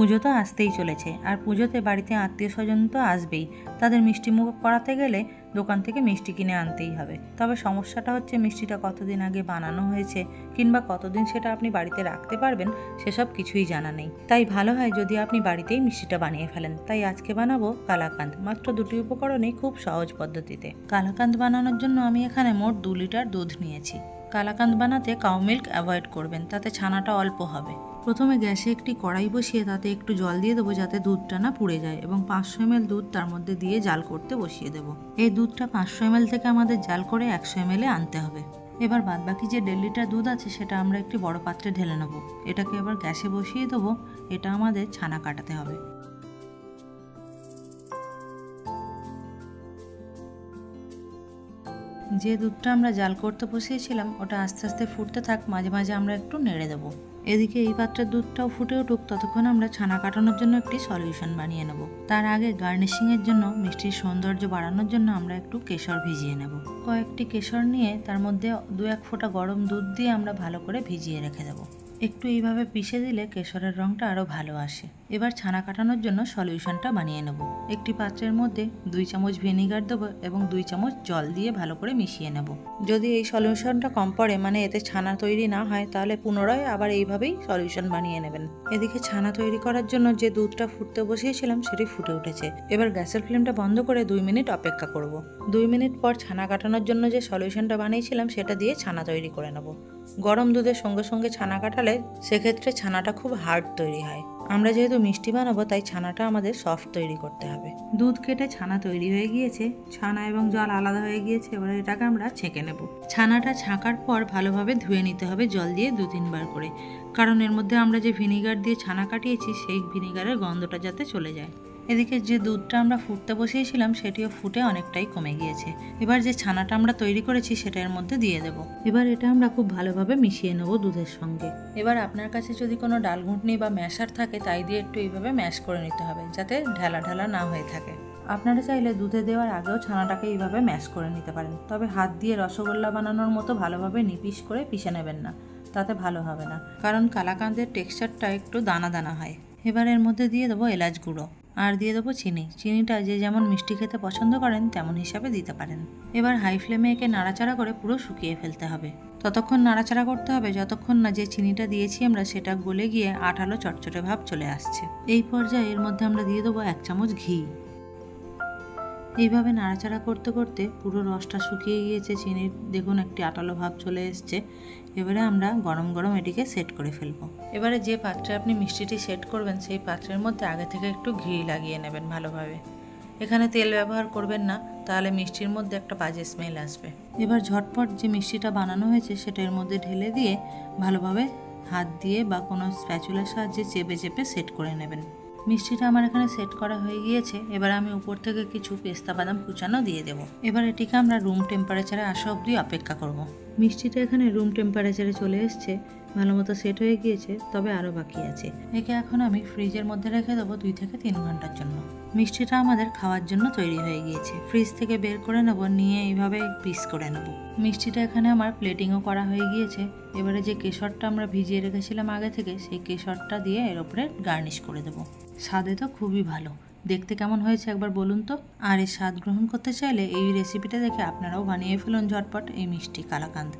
পুজো তো আসতেই চলেছে, আর পুজোতে বাড়িতে আত্মীয় স্বজন তো আসবেই। তাদের মিষ্টি মুখ করাতে গেলে দোকান থেকে মিষ্টি কিনে আনতেই হবে। তবে সমস্যাটা হচ্ছে মিষ্টিটা কতদিন আগে বানানো হয়েছে কিংবা কতদিন সেটা আপনি বাড়িতে রাখতে পারবেন সেসব কিছুই জানা নেই। তাই ভালো হয় যদি আপনি বাড়িতেই মিষ্টিটা বানিয়ে ফেলেন। তাই আজকে বানাবো কালাকাঁদ, মাত্র 2টি উপকরণেই, খুব সহজ পদ্ধতিতে। কালাকাঁদ বানানোর জন্য আমি এখানে মোট 2 লিটার দুধ নিয়েছি। কালাকাঁদ বানাতে কাউ মিল্ক অ্যাভয়েড করবেন, তাতে ছানাটা অল্প হবে। প্রথমে গ্যাসে একটি কড়াই বসিয়ে তাতে একটু জল দিয়ে দেবো যাতে দুধটা না পুড়ে যায়, এবং 500 ml দুধ তার মধ্যে দিয়ে জাল করতে বসিয়ে দেবো। এই দুধটা 500 ml থেকে আমাদের জাল করে 100 ml আনতে হবে। এবার বাদবাকি যে 1.5 লিটার দুধ আছে সেটা আমরা একটি বড় পাত্রে ঢেলে নেব। এটাকে এবার গ্যাসে বসিয়ে দেবো। এটা আমাদের ছানা কাটাতে হবে। যে দুধটা আমরা জাল করতে বসিয়েছিলাম ওটা আস্তে আস্তে ফুটতে থাক, মাঝে মাঝে আমরা একটু নেড়ে দেবো। এদিকে এই পাত্রের দুধটাও ফুটে উঠুক, ততক্ষণ আমরা ছানা কাটানোর জন্য একটি সলিউশন বানিয়ে নেব। তার আগে গার্নিশিংয়ের জন্য, মিষ্টির সৌন্দর্য বাড়ানোর জন্য আমরা একটু কেশর ভিজিয়ে নেব। কয়েকটি কেশর নিয়ে তার মধ্যে 2-1 ফোঁটা গরম দুধ দিয়ে আমরা ভালো করে ভিজিয়ে রেখে দেবো। একটু এইভাবে পিষে দিলে কেশরের রঙটা আরও ভালো আসে। এবার ছানা কাটানোর জন্য সলিউশনটা বানিয়ে নেব। একটি পাত্রের মধ্যে 2 চামচ ভিনিগার দেবো এবং 2 চামচ জল দিয়ে ভালো করে মিশিয়ে নেব। যদি এই সলিউশনটা কম পড়ে, মানে এতে ছানা তৈরি না হয়, তাহলে পুনরায় আবার এইভাবেই সলিউশন বানিয়ে নেবেন। এদিকে ছানা তৈরি করার জন্য যে দুধটা ফুটতে বসিয়েছিলাম সেটি ফুটে উঠেছে। এবার গ্যাসের ফ্লেমটা বন্ধ করে 2 মিনিট অপেক্ষা করব। 2 মিনিট পর ছানা কাটানোর জন্য যে সলিউশনটা বানিয়েছিলাম সেটা দিয়ে ছানা তৈরি করে নেব। গরম দুধের সঙ্গে সঙ্গে ছানা কাটালে সেক্ষেত্রে ছানাটা খুব হার্ড তৈরি হয়। আমরা যেহেতু মিষ্টি বানাবো তাই ছানাটা আমাদের সফট তৈরি করতে হবে। দুধ কেটে ছানা তৈরি হয়ে গিয়েছে, ছানা এবং জল আলাদা হয়ে গিয়েছে। এবার এটাকে আমরা ছেঁকে নেব। ছানাটা ছাঁকার পর ভালোভাবে ধুয়ে নিতে হবে জল দিয়ে 2-3 বার করে, কারণ এর মধ্যে আমরা যে ভিনিগার দিয়ে ছানা কাটিয়েছি সেই ভিনিগারের গন্ধটা যাতে চলে যায়। এদিকে যে দুধটা আমরা ফুটতে বসিয়েছিলাম সেটিও ফুটে অনেকটাই কমে গিয়েছে। এবার যে ছানাটা আমরা তৈরি করেছি সেটা এর মধ্যে দিয়ে দেব। এবার এটা আমরা খুব ভালোভাবে মিশিয়ে নেব দুধের সঙ্গে। এবার আপনার কাছে যদি কোনো ডাল ঘুঁটনি বা ম্যাশার থাকে তাই দিয়ে একটু এইভাবে ম্যাশ করে নিতে হবে যাতে ঢালা ঢালা না হয়ে থাকে। আপনারা চাইলে দুধে দেওয়ার আগেও ছানাটাকে এইভাবে ম্যাশ করে নিতে পারেন, তবে হাত দিয়ে রসগোল্লা বানানোর মতো ভালোভাবে নিপিশ করে পিষে নেবেন না, তাতে ভালো হবে না, কারণ কালাকাঁদের টেক্সচারটা একটু দানা দানা হয়। এবার এর মধ্যে দিয়ে দেবো এলাচ গুঁড়ো আর দিয়ে দেবো চিনি। চিনিটা যে যেমন মিষ্টি খেতে পছন্দ করেন তেমন হিসাবে দিতে পারেন। এবার হাই ফ্লেমে একে নাড়াচাড়া করে পুরো শুকিয়ে ফেলতে হবে। ততক্ষণ নাড়াচাড়া করতে হবে যতক্ষণ না যে চিনিটা দিয়েছি আমরা সেটা গলে গিয়ে আঠালো চটচটে ভাব চলে আসছে। এই পর্যায়ে এর মধ্যে আমরা দিয়ে দেবো 1 চামচ ঘি। এইভাবে নাড়াচাড়া করতে করতে পুরো রসটা শুকিয়ে গিয়েছে, চিনির দেখুন একটি আটালো ভাব চলে এসছে। এবারে আমরা গরম গরম এটিকে সেট করে ফেলবো। এবারে যে পাত্রে আপনি মিষ্টিটি সেট করবেন সেই পাত্রের মধ্যে আগে থেকে একটু ঘি লাগিয়ে নেবেন ভালোভাবে। এখানে তেল ব্যবহার করবেন না, তাহলে মিষ্টির মধ্যে একটা বাজে স্মেল আসবে। এবার ঝটপট যে মিষ্টিটা বানানো হয়েছে সেটা এর মধ্যে ঢেলে দিয়ে ভালোভাবে হাত দিয়ে বা কোনো স্প্যাচুলার সাহায্যে চেপে চেপে সেট করে নেবেন। মিষ্টিটা আমার এখানে সেট করা হয়ে গিয়েছে। এবার আমি উপর থেকে কিছু পেস্তা বাদাম কুচানো দিয়ে দেবো। এবার এটিকে আমরা রুম টেম্পারেচারে আসা অবধি অপেক্ষা করব। মিষ্টিটা এখানে রুম টেম্পারেচারে চলে এসছে, ভালো মতো সেট হয়ে গিয়েছে, তবে আরও বাকি আছে। একে এখন আমি ফ্রিজের মধ্যে রেখে দেবো 2 থেকে 3 ঘন্টার জন্য। মিষ্টিটা আমাদের খাওয়ার জন্য তৈরি হয়ে গিয়েছে। ফ্রিজ থেকে বের করে নেব, নিয়ে এইভাবে পিস করে নেব। মিষ্টিটা এখানে আমার প্লেটিংও করা হয়ে গিয়েছে। এবারে যে কেশরটা আমরা ভিজিয়ে রেখেছিলাম আগে থেকে সেই কেশরটা দিয়ে এর ওপরে গার্নিশ করে দেবো। স্বাদে তো খুবই ভালো। দেখতে কেমন হয়েছে একবার বলুন তো। আর এই স্বাদ গ্রহণ করতে চাইলে এই রেসিপিটা দেখে আপনারাও বানিয়ে ফেলুন ঝটপট এই মিষ্টি কালাকাঁদ।